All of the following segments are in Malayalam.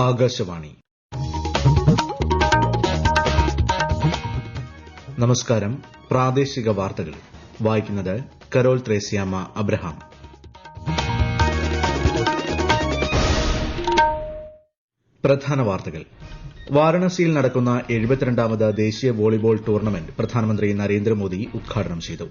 ആകാശവാണി. നമസ്കാരം. പ്രാദേശിക വാർത്തകൾ വായിക്കുന്നത് കരോൾ ത്രേസ്യാമ്മ അബ്രഹാം. പ്രധാന വാർത്തകൾ. വാരണസിയിൽ നടക്കുന്ന 72ാമത് ദേശീയ വോളിബോൾ ടൂർണമെന്റ് പ്രധാനമന്ത്രി നരേന്ദ്രമോദി ഉദ്ഘാടനം ചെയ്തു.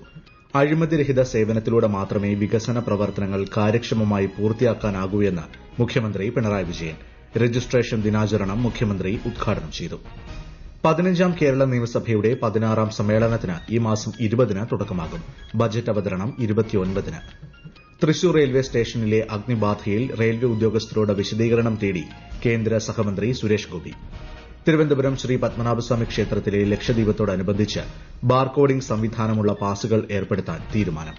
അഴിമതിരഹിത സേവനത്തിലൂടെ മാത്രമേ വികസന പ്രവർത്തനങ്ങൾ കാര്യക്ഷമമായി പൂർത്തിയാക്കാനാകൂ എന്ന് മുഖ്യമന്ത്രി പിണറായി വിജയൻ. രജിസ്ട്രേഷൻ ദിനാചരണം മുഖ്യമന്ത്രി ഉദ്ഘാടനം ചെയ്തു. 15ാം കേരള നിയമസഭയുടെ 16ാം സമ്മേളനത്തിന് ഈ മാസം 20-ന് തുടക്കമാകും. ബജറ്റ് അവതരണം 29-ന്. തൃശൂർ റെയിൽവേ സ്റ്റേഷനിലെ അഗ്നിബാധയിൽ റെയിൽവേ ഉദ്യോഗസ്ഥരോട് വിശദീകരണം തേടി കേന്ദ്ര സഹമന്ത്രി സുരേഷ് ഗോപി. തിരുവനന്തപുരം ശ്രീ പത്മനാഭസ്വാമി ക്ഷേത്രത്തിലെ ലക്ഷദീപത്തോടനുബന്ധിച്ച് ബാർകോഡിംഗ് സംവിധാനമുള്ള പാസുകൾ ഏർപ്പെടുത്താൻ തീരുമാനം.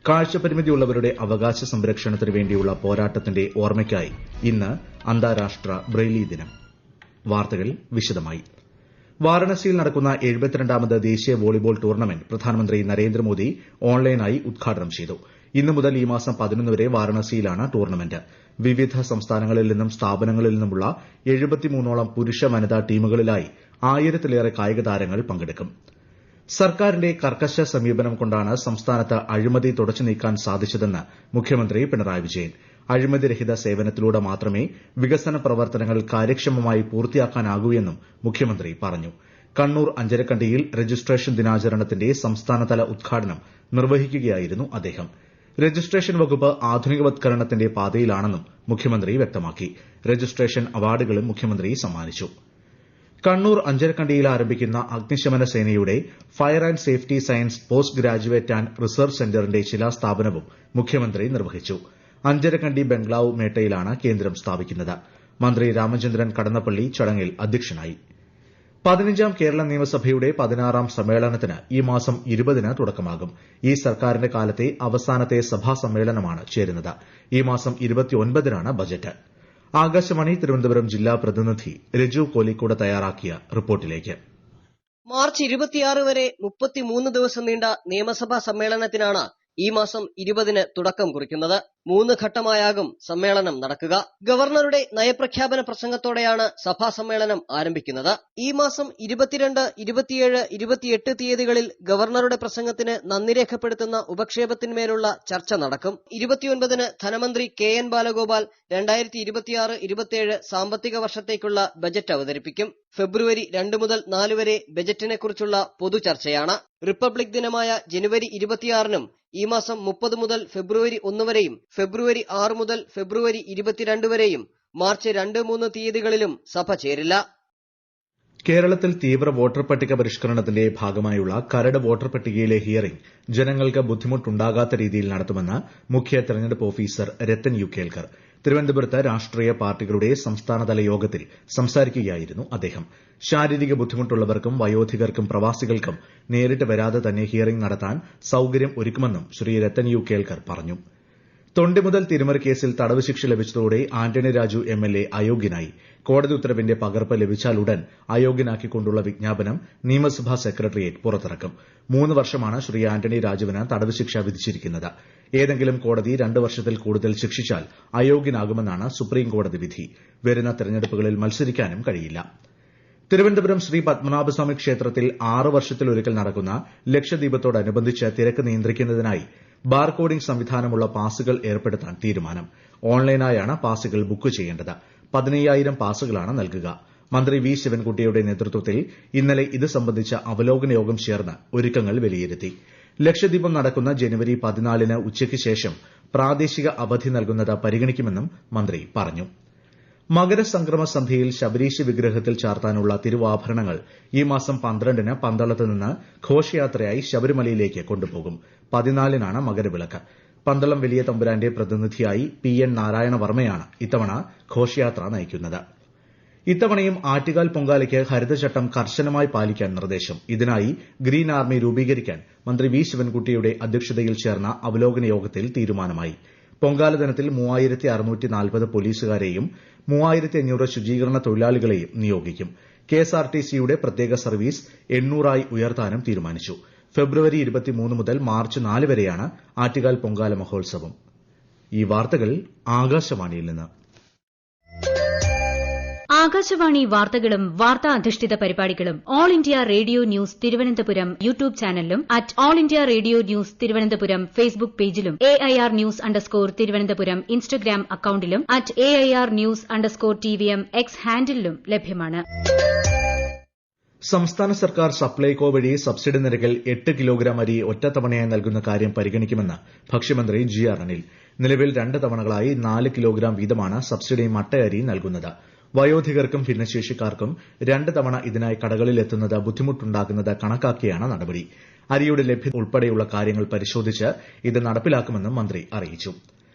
കാഴ്ചപരിമിതിയുള്ളവരുടെ അവകാശ സംരക്ഷണത്തിനു വേണ്ടിയുള്ള പോരാട്ടത്തിന്റെ ഓർമ്മയ്ക്കായി ഇന്ന് അന്താരാഷ്ട്ര ബ്രെയിലി ദിനം. വാർത്തകൾ വിശദമായി. വാരണസിയിൽ നടക്കുന്ന 72ാമത് ദേശീയ വോളിബോൾ ടൂർണമെന്റ് പ്രധാനമന്ത്രി നരേന്ദ്രമോദി ഓൺലൈനായി ഉദ്ഘാടനം ചെയ്തു. ഇന്നു മുതൽ ഈ മാസം 11 വരെ വാരണസിയിലാണ് ടൂർണമെന്റ്. വിവിധ സംസ്ഥാനങ്ങളിൽ നിന്നും സ്ഥാപനങ്ങളിൽ നിന്നുമുള്ള 73ഓളം പുരുഷ വനിതാ ടീമുകളിലായി 1000-ലേറെ കായിക താരങ്ങൾ പങ്കെടുക്കും. സർക്കാരിന്റെ കർക്കശ സമീപനം കൊണ്ടാണ് സംസ്ഥാനത്ത് അഴിമതി തുടച്ചു നീക്കാൻ സാധിച്ചതെന്ന് മുഖ്യമന്ത്രി പിണറായി വിജയൻ. അഴിമതിരഹിത സേവനത്തിലൂടെ മാത്രമേ വികസന പ്രവർത്തനങ്ങൾ കാര്യക്ഷമമായി പൂർത്തിയാക്കാനാകൂ എന്നും മുഖ്യമന്ത്രി പറഞ്ഞു. കണ്ണൂർ അഞ്ചരക്കണ്ടിയിൽ രജിസ്ട്രേഷൻ ദിനാചരണത്തിന്റെ സംസ്ഥാനതല ഉദ്ഘാടനം നിർവഹിക്കുകയായിരുന്നു അദ്ദേഹം. രജിസ്ട്രേഷൻ വകുപ്പ് ആധുനികവത്കരണത്തിന്റെ പാതയിലാണെന്നും മുഖ്യമന്ത്രി വ്യക്തമാക്കി. രജിസ്ട്രേഷൻ അവാർഡുകളും മുഖ്യമന്ത്രി സമ്മാനിച്ചു. കണ്ണൂർ അഞ്ചരക്കണ്ടിയിൽ ആരംഭിക്കുന്ന അഗ്നിശമന സേനയുടെ fire and safety science post graduate and research സെന്ററിന്റെ ശിലാസ്ഥാപനവും മുഖ്യമന്ത്രി നിർവഹിച്ചു. അഞ്ചരക്കണ്ടി ബംഗ്ലാവ് മേട്ടയിലാണ് കേന്ദ്രം സ്ഥാപിക്കുന്നത്. മന്ത്രി രാമചന്ദ്രൻ കടന്നപ്പള്ളി ചടങ്ങിൽ അധ്യക്ഷനായി. 15ാം കേരള നിയമസഭയുടെ 16ാം സമ്മേളനത്തിന് ഈ മാസം 20-ന് തുടക്കമാകും. ഈ സർക്കാരിന്റെ കാലത്തെ അവസാനത്തെ സഭാ സമ്മേളനമാണ് ചേരുന്നത്. ഈ മാസം 29-നാണ് ബജറ്റ്. ആകാശവാണി തിരുവനന്തപുരം ജില്ലാ പ്രതിനിധി രജു കോലിക്കോട് തയ്യാറാക്കിയ റിപ്പോർട്ടിലേക്ക്. മാർച്ച് 26 വരെ 33 ദിവസം നീണ്ട നിയമസഭാ സമ്മേളനത്തിനാണ് ഈ മാസം 20-ന് തുടക്കം കുറിക്കുന്നത്. 3 ഘട്ടമായാകും സമ്മേളനം നടക്കുക. ഗവർണറുടെ നയപ്രഖ്യാപന പ്രസംഗത്തോടെയാണ് സഭാ സമ്മേളനം ആരംഭിക്കുന്നത്. ഈ മാസം 22, 27, 28 തീയതികളിൽ ഗവർണറുടെ പ്രസംഗത്തിന് നന്ദി രേഖപ്പെടുത്തുന്ന ഉപക്ഷേപത്തിന്മേലുള്ള ചർച്ച നടക്കും. 29-ന് ധനമന്ത്രി KN ബാലഗോപാൽ 2026-27 സാമ്പത്തിക വർഷത്തേക്കുള്ള ബജറ്റ് അവതരിപ്പിക്കും. ഫെബ്രുവരി 2 മുതൽ 4 വരെ ബജറ്റിനെ കുറിച്ചുള്ള പൊതുചർച്ചയാണ്. റിപ്പബ്ലിക് ദിനമായ ജനുവരി 26-നും ഈ മാസം 30 മുതൽ ഫെബ്രുവരി 1 വരെയും ഫെബ്രുവരി 6 മുതൽ ഫെബ്രുവരി 22 വരെയും മാർച്ച് 2-3 തീയതികളിലും സഭ ചേരില്ല. കേരളത്തിൽ തീവ്ര വോട്ടർ പട്ടിക പരിഷ്കരണത്തിന്റെ ഭാഗമായുള്ള കരട് വോട്ടർ പട്ടികയിലെ ഹിയറിംഗ് ജനങ്ങൾക്ക് ബുദ്ധിമുട്ടുണ്ടാകാത്ത രീതിയിൽ നടത്തുമെന്ന് മുഖ്യ തെരഞ്ഞെടുപ്പ് ഓഫീസർ രത്തൻ യു കേൽക്കർ. തിരുവനന്തപുരത്ത് രാഷ്ട്രീയ പാർട്ടികളുടെ സംസ്ഥാനതല യോഗത്തിൽ സംസാരിക്കുകയായിരുന്നു അദ്ദേഹം. ശാരീരിക ബുദ്ധിമുട്ടുള്ളവർക്കും വയോധികർക്കും പ്രവാസികൾക്കും നേരിട്ട് വരാതെ തന്നെ ഹിയറിംഗ് നടത്താൻ സൌകര്യം ഒരുക്കുമെന്നും ശ്രീ രത്തൻ യു കേൽക്കർ പറഞ്ഞു. തൊണ്ടി മുതൽ തിരിമറി കേസിൽ തടവ് ശിക്ഷ ലഭിച്ചതോടെ ആന്റണി രാജു MLA അയോഗ്യനായി. കോടതി ഉത്തരവിന്റെ പകർപ്പ് ലഭിച്ചാലുടൻ അയോഗ്യനാക്കിക്കൊണ്ടുള്ള വിജ്ഞാപനം നിയമസഭാ സെക്രട്ടേറിയറ്റ് പുറത്തിറക്കും. 3 വർഷമാണ് ശ്രീ ആന്റണി രാജുവിന് തടവ് ശിക്ഷ വിധിച്ചിരിക്കുന്നത്. ഏതെങ്കിലും കോടതി 2 വർഷത്തിൽ കൂടുതൽ ശിക്ഷിച്ചാൽ അയോഗ്യനാകുമെന്നാണ് സുപ്രീം കോടതി വിധി. വരുന്ന തെരഞ്ഞെടുപ്പുകളിൽ മത്സരിക്കാനും കഴിയില്ല. തിരുവനന്തപുരം ശ്രീ പത്മനാഭസ്വാമി ക്ഷേത്രത്തിൽ 6 വർഷത്തിലൊരിക്കൽ നടക്കുന്ന ലക്ഷദീപത്തോടനുബന്ധിച്ച് തിരക്ക് നിയന്ത്രിക്കുന്നതിനായി ബാർകോഡിംഗ് സംവിധാനമുള്ള പാസുകൾ ഏർപ്പെടുത്താൻ തീരുമാനം. ഓൺലൈനായാണ് പാസുകൾ ബുക്ക് ചെയ്യേണ്ടത്. 15,000 പാസുകളാണ് നൽകുക. മന്ത്രി വി ശിവൻകുട്ടിയുടെ നേതൃത്വത്തിൽ ഇന്നലെ ഇത് സംബന്ധിച്ച അവലോകന യോഗം ചേർന്ന് ഒരുക്കങ്ങൾ വിലയിരുത്തി. ലക്ഷദ്വീപം നടക്കുന്ന ജനുവരി 14-ന് ഉച്ചയ്ക്ക് ശേഷം പ്രാദേശിക അവധി നൽകുന്നത് പരിഗണിക്കുമെന്നും മന്ത്രി പറഞ്ഞു. മകരസംക്രമ സന്ധ്യയിൽ ശബരീശ് വിഗ്രഹത്തിൽ ചാർത്താനുള്ള തിരുവാഭരണങ്ങൾ ഈ മാസം 12-ന് പന്തളത്ത് നിന്ന് ഘോഷയാത്രയായി ശബരിമലയിലേക്ക് കൊണ്ടുപോകും. 14-നാണ് മകരവിളക്ക്. പന്തളം വലിയ തമ്പുരാന്റെ പ്രതിനിധിയായി PN നാരായണവർമ്മയാണ് ഇത്തവണ ഘോഷയാത്ര നയിക്കുന്നത്. ഇത്തവണയും ആറ്റുകാൽ പൊങ്കാലയ്ക്ക് ഹരിതചട്ടം കർശനമായി പാലിക്കാൻ നിർദ്ദേശം. ഇതിനായി ഗ്രീൻ ആർമി രൂപീകരിക്കാൻ മന്ത്രി വി ശിവൻകുട്ടിയുടെ അധ്യക്ഷതയിൽ ചേർന്ന അവലോകന യോഗത്തിൽ തീരുമാനമായി. പൊങ്കാല ദിനത്തിൽ 3640 പോലീസുകാരെയും 3500 ശുചീകരണ തൊഴിലാളികളെയും നിയോഗിക്കും. KSRTCയുടെ പ്രത്യേക സർവീസ് 800-ആയി ഉയർത്താനും തീരുമാനിച്ചു. ഫെബ്രുവരി 23 മുതൽ മാർച്ച് 4 വരെയാണ് ആറ്റുകാൽ പൊങ്കാല മഹോത്സവം. ഈ വാർത്തകൾ ആകാശവാണിയിൽ നിന്ന്. ആകാശവാണി വാർത്തകളും വാർത്താ അധിഷ്ഠിത പരിപാടികളും all India radio news Thiruvananthapuram YouTube ചാനലിലും at all India radio news Thiruvananthapuram Facebook പേജിലും AIR ന്യൂസ് തിരുവനന്തപുരം ഇൻസ്റ്റഗ്രാം അക്കൌണ്ടിലും at AIR news TVM X ഹാൻഡിലും ലഭ്യമാണ്. സംസ്ഥാന സർക്കാർ സപ്ലൈകോ വഴി സബ്സിഡി നിരക്കിൽ 8 കിലോഗ്രാം അരി ഒറ്റത്തവണയായി നൽകുന്ന കാര്യം പരിഗണിക്കുമെന്ന് ഭക്ഷ്യമന്ത്രി GR അനിൽ. നിലവിൽ 2 തവണകളായി 4 കിലോഗ്രാം വീതമാണ് സബ്സിഡി മട്ടയരി നൽകുന്നത്. വയോധികർക്കും ഭിന്നശേഷിക്കാർക്കും 2 തവണ ഇതിനായി കടകളിൽ എത്തുന്നത് ബുദ്ധിമുട്ടുണ്ടാക്കുന്നത് കണക്കാക്കിയാണ് നടപടി. അരിയുടെ ലഭ്യത ഉൾപ്പെടെയുള്ള കാര്യങ്ങൾ പരിശോധിച്ച് ഇത് നടപ്പിലാക്കുമെന്നും മന്ത്രി അറിയിച്ചു.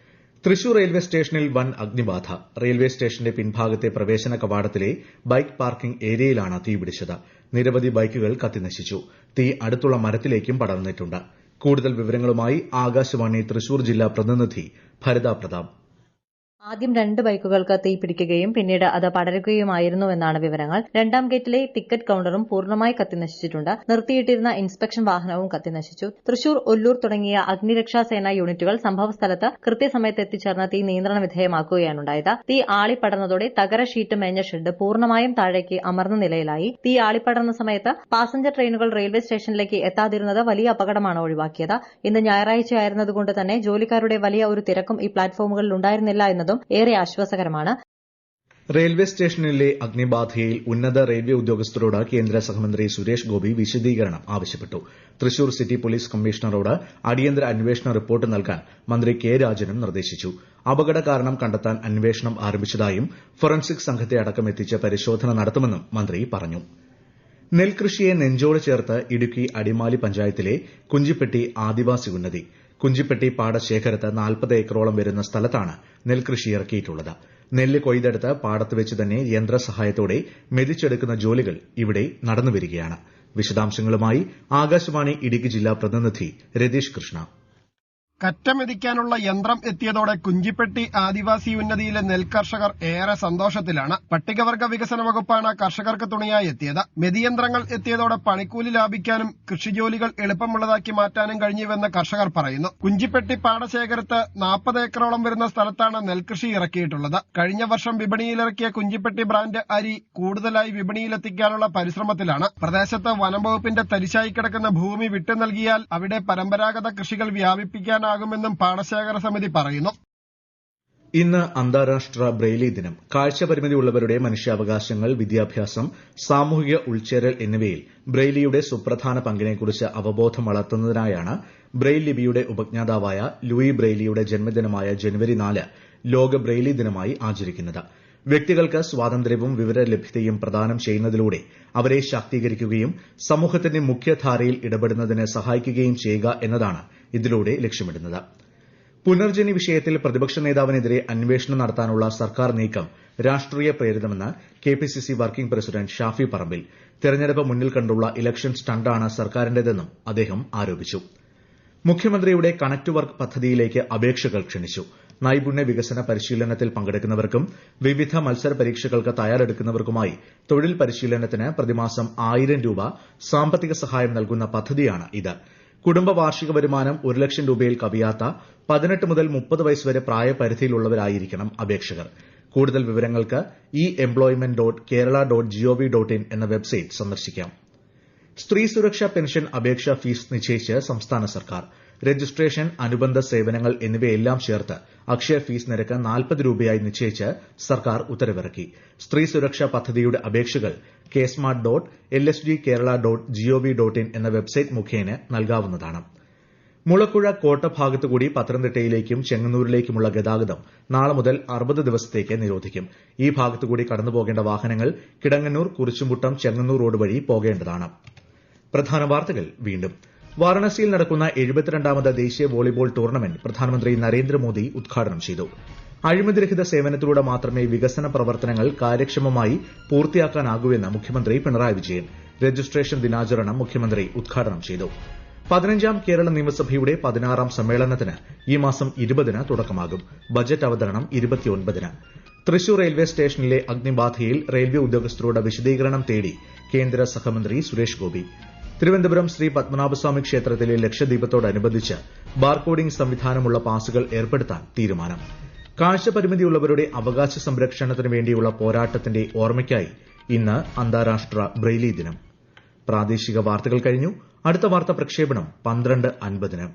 തൃശൂർ റെയിൽവേ സ്റ്റേഷനിൽ വൻ അഗ്നിബാധ. റെയിൽവേ സ്റ്റേഷന്റെ പിൻഭാഗത്തെ പ്രവേശന കവാടത്തിലെ ബൈക്ക് പാർക്കിംഗ് ഏരിയയിലാണ് തീപിടിച്ചത്. നിരവധി ബൈക്കുകൾ കത്തിനശിച്ചു. തീ അടുത്തുള്ള മരത്തിലേക്കും പടർന്നിട്ടുണ്ട്. കൂടുതൽ വിവരങ്ങളുമായി ആകാശവാണി തൃശൂർ ജില്ലാ പ്രതിനിധി ഭരിത പ്രതാപ്. ആദ്യം 2 ബൈക്കുകൾക്ക് തീപിടിക്കുകയും പിന്നീട് അത് പടരുകയുമായിരുന്നുവെന്നാണ് വിവരങ്ങൾ. 2ാം ഗേറ്റിലെ ടിക്കറ്റ് കൌണ്ടറും പൂർണ്ണമായി കത്തിനശിച്ചിട്ടുണ്ട്. നിർത്തിയിട്ടിരുന്ന ഇൻസ്പെക്ഷൻ വാഹനവും കത്തിനശിച്ചു. തൃശൂർ, ഒല്ലൂർ തുടങ്ങിയ അഗ്നിരക്ഷാ സേനാ യൂണിറ്റുകൾ സംഭവസ്ഥലത്ത് കൃത്യസമയത്ത് എത്തിച്ചേർന്ന് തീ നിയന്ത്രണ വിധേയമാക്കുകയാണുണ്ടായത്. തീ ആളിപ്പടർന്നതോടെ തകര ഷീറ്റ് മേഞ്ഞ ഷെഡ് പൂർണ്ണമായും താഴേക്ക് അമർന്ന നിലയിലായി. തീ ആളിപ്പടർന്ന സമയത്ത് പാസഞ്ചർ ട്രെയിനുകൾ റെയിൽവേ സ്റ്റേഷനിലേക്ക് എത്താതിരുന്നത് വലിയ അപകടമാണ് ഒഴിവാക്കിയത്. ഇന്ന് ഞായറാഴ്ചയായിരുന്നതുകൊണ്ട് തന്നെ ജോലിക്കാരുടെ വലിയ ഒരു തിരക്കും ഈ പ്ലാറ്റ്ഫോമുകളിൽ ഉണ്ടായിരുന്നില്ല എന്നതും ഏറെ ആശ്വാസകരമാണ്. റെയിൽവേ സ്റ്റേഷനിലെ അഗ്നിബാധയിൽ ഉന്നത റെയിൽവേ ഉദ്യോഗസ്ഥരോട് കേന്ദ്ര സഹമന്ത്രി സുരേഷ് ഗോപി വിശദീകരണം ആവശ്യപ്പെട്ടു. തൃശൂർ സിറ്റി പോലീസ് കമ്മീഷണറോട് അടിയന്തര അന്വേഷണ റിപ്പോർട്ട് നൽകാൻ മന്ത്രി കെ രാജനും നിർദ്ദേശിച്ചു. അപകട കാരണം കണ്ടെത്താൻ അന്വേഷണം ആരംഭിച്ചതായും ഫോറൻസിക് സംഘത്തെ അടക്കം എത്തിച്ച് പരിശോധന നടത്തുമെന്നും മന്ത്രി പറഞ്ഞു. നെൽകൃഷിയെ നെഞ്ചോട് ചേർത്ത് ഇടുക്കി അടിമാലി പഞ്ചായത്തിലെ കുഞ്ചിപ്പെട്ടി ആദിവാസി ഉന്നതി. കുഞ്ചിപ്പെട്ടി പാടശേഖരത്ത് 40 ഏക്കറോളം വരുന്ന സ്ഥലത്താണ് നെൽകൃഷി ഇറക്കിയിട്ടുള്ളത്. നെല്ല് കൊയ്തെടുത്ത് പാടത്ത് വെച്ച് തന്നെ യന്ത്രസഹായത്തോടെ മെതിച്ചെടുക്കുന്ന ജോലികൾ ഇവിടെ നടന്നുവരികയാണ്. വിശദാംശങ്ങളുമായി ആകാശവാണി ഇടുക്കി ജില്ലാ പ്രതിനിധി രതീഷ് കൃഷ്ണ. കറ്റമെതിക്കാനുള്ള യന്ത്രം എത്തിയതോടെ കുഞ്ചിപ്പെട്ടി ആദിവാസി ഉന്നതിയിലെ നെൽകർഷകർ ഏറെ സന്തോഷത്തിലാണ്. പട്ടികവർഗ വികസന വകുപ്പാണ് കർഷകർക്ക് തുണയായി എത്തിയത്. മെതിയന്ത്രങ്ങൾ എത്തിയതോടെ പണിക്കൂലി ലാഭിക്കാനും കൃഷിജോലികൾ എളുപ്പമുള്ളതാക്കി മാറ്റാനും കഴിഞ്ഞുവെന്ന് കർഷകർ പറയുന്നു. കുഞ്ചിപ്പെട്ടി പാടശേഖരത്ത് 40 ഏക്കറോളം വരുന്ന സ്ഥലത്താണ് നെൽകൃഷി ഇറക്കിയിട്ടുള്ളത്. കഴിഞ്ഞ വർഷം വിപണിയിലിറക്കിയ കുഞ്ചിപ്പെട്ടി ബ്രാൻഡ് അരി കൂടുതലായി വിപണിയിലെത്തിക്കാനുള്ള പരിശ്രമത്തിലാണ്. പ്രദേശത്ത് വനം വകുപ്പിന്റെ തരിശായി കിടക്കുന്ന ഭൂമി വിട്ടു നൽകിയാൽ അവിടെ പരമ്പരാഗത കൃഷികൾ വ്യാപിപ്പിക്കാൻ ാകുമെന്നും പാടശേഖര സമിതി പറയുന്നു. ഇന്ന് അന്താരാഷ്ട്ര ബ്രെയിലി ദിനം. കാഴ്ചപരിമിതിയുള്ളവരുടെ മനുഷ്യാവകാശങ്ങൾ, വിദ്യാഭ്യാസം, സാമൂഹിക ഉൾച്ചേരൽ എന്നിവയിൽ ബ്രെയിലിയുടെ സുപ്രധാന പങ്കിനെക്കുറിച്ച് അവബോധം വളർത്തുന്നതിനായാണ് ബ്രെയിൽ ലിപിയുടെ ഉപജ്ഞാതാവായ ലൂയി ബ്രെയിലിയുടെ ജന്മദിനമായ ജനുവരി 4 ലോക ബ്രെയിലി ദിനമായി ആചരിക്കുന്നത്. വ്യക്തികൾക്ക് സ്വാതന്ത്ര്യവും വിവരലഭ്യതയും പ്രദാനം ചെയ്യുന്നതിലൂടെ അവരെ ശാക്തീകരിക്കുകയും സമൂഹത്തിന്റെ മുഖ്യധാരയിൽ ഇടപെടുന്നതിന് സഹായിക്കുകയും ചെയ്യുക എന്നതാണ് ഇതിലൂടെ ലക്ഷ്യമിടുന്നത്. പുനർജനി വിഷയത്തിൽ പ്രതിപക്ഷ നേതാവിനെതിരെ അന്വേഷണം നടത്താനുള്ള സർക്കാർ നീക്കം രാഷ്ട്രീയ പ്രേരിതമെന്ന് KPCC working president Shafi Parambil. തെരഞ്ഞെടുപ്പ് മുന്നിൽ കണ്ടുള്ള ഇലക്ഷൻ സ്റ്റണ്ടാണ് സർക്കാരിന്റേതെന്നും അദ്ദേഹം ആരോപിച്ചു. മുഖ്യമന്ത്രിയുടെ കണക്ട് വർക്ക് പദ്ധതിയിലേക്ക് അപേക്ഷകൾ ക്ഷണിച്ചു. നൈപുണ്യ വികസന പരിശീലനത്തിൽ പങ്കെടുക്കുന്നവർക്കും വിവിധ മത്സര പരീക്ഷകൾക്ക് തയ്യാറെടുക്കുന്നവർക്കുമായി തൊഴിൽ പരിശീലനത്തിന് പ്രതിമാസം 1000 രൂപ സാമ്പത്തിക സഹായം നൽകുന്ന പദ്ധതിയാണ് ഇത്. കുടുംബ വാർഷിക വരുമാനം 1 ലക്ഷം രൂപയിൽ കവിയാത്ത 18 മുതൽ 30 വയസ്സ് വരെ പ്രായപരിധിയിലുള്ളവരായിരിക്കണം അപേക്ഷകർ. കൂടുതൽ വിവരങ്ങൾക്ക് eemployment.kerala.gov.in എന്ന വെബ്സൈറ്റ് സന്ദർശിക്കാം. സ്ത്രീ സുരക്ഷാ പെൻഷൻ അപേക്ഷാ ഫീസ് നിശ്ചയിച്ച് സംസ്ഥാന സർക്കാർ. രജിസ്ട്രേഷൻ, അനുബന്ധ സേവനങ്ങൾ എന്നിവയെല്ലാം ചേർത്ത് അക്ഷയ ഫീസ് നിരക്ക് 40 രൂപയായി നിശ്ചയിച്ച് സർക്കാർ ഉത്തരവിറക്കി. സ്ത്രീ സുരക്ഷാ പദ്ധതിയുടെ അപേക്ഷകൾ ksmart.lsdkerala.gov.in എന്ന വെബ്സൈറ്റ് മുഖേന നൽകാവുന്നതാണ്. മുളക്കുഴ കോട്ട ഭാഗത്തുകൂടി പത്തനംതിട്ടയിലേക്കും ചെങ്ങന്നൂരിലേക്കുമുള്ള ഗതാഗതം നാളെ മുതൽ 60 ദിവസത്തേക്ക് നിരോധിക്കും. ഈ ഭാഗത്തുകൂടി കടന്നുപോകേണ്ട വാഹനങ്ങൾ കിടങ്ങന്നൂർ, കുരിശുംമുട്ടം, ചെങ്ങന്നൂർ റോഡ് വഴി പോകേണ്ടതാണ്. പ്രധാന വാർത്തകൾ വീണ്ടും. വാരണാസിയിൽ നടക്കുന്ന 72ാമത് ദേശീയ വോളിബോൾ ടൂർണമെന്റ് പ്രധാനമന്ത്രി നരേന്ദ്രമോദി ഉദ്ഘാടനം ചെയ്തു. അഴിമതിരഹിത സേവനത്തിലൂടെ മാത്രമേ വികസന പ്രവർത്തനങ്ങൾ കാര്യക്ഷമമായി പൂർത്തിയാക്കാനാകൂവെന്ന് മുഖ്യമന്ത്രി പിണറായി വിജയൻ. രജിസ്ട്രേഷൻ ദിനാചരണം മുഖ്യമന്ത്രി ഉദ്ഘാടനം ചെയ്തു. 15ാം കേരള നിയമസഭയുടെ 16ാം സമ്മേളനത്തിന് ഈ മാസം 20-ന് തുടക്കമാകും. ബജറ്റ് അവതരണം 29-ന്. തൃശൂർ റെയിൽവേ സ്റ്റേഷനിലെ അഗ്നിബാധയിൽ റെയിൽവേ ഉദ്യോഗസ്ഥരോട് വിശദീകരണം തേടി കേന്ദ്ര സഹമന്ത്രി സുരേഷ് ഗോപി. തിരുവനന്തപുരം ശ്രീ പത്മനാഭസ്വാമി ക്ഷേത്രത്തിലെ ലക്ഷദീപത്തോടനുബന്ധിച്ച് ബാർകോഡിംഗ് സംവിധാനമുള്ള പാസുകൾ ഏർപ്പെടുത്താൻ തീരുമാനം. കാഴ്ചപരിമിതിയുള്ളവരുടെ അവകാശ സംരക്ഷണത്തിന് വേണ്ടിയുള്ള പോരാട്ടത്തിന്റെ ഓർമ്മയ്ക്കായി ഇന്ന് അന്താരാഷ്ട്ര ബ്രെയിലി ദിനം. പ്രാദേശിക വാർത്തകൾ കഴിഞ്ഞു. അടുത്ത വാർത്താ പ്രക്ഷേപണം 12:50.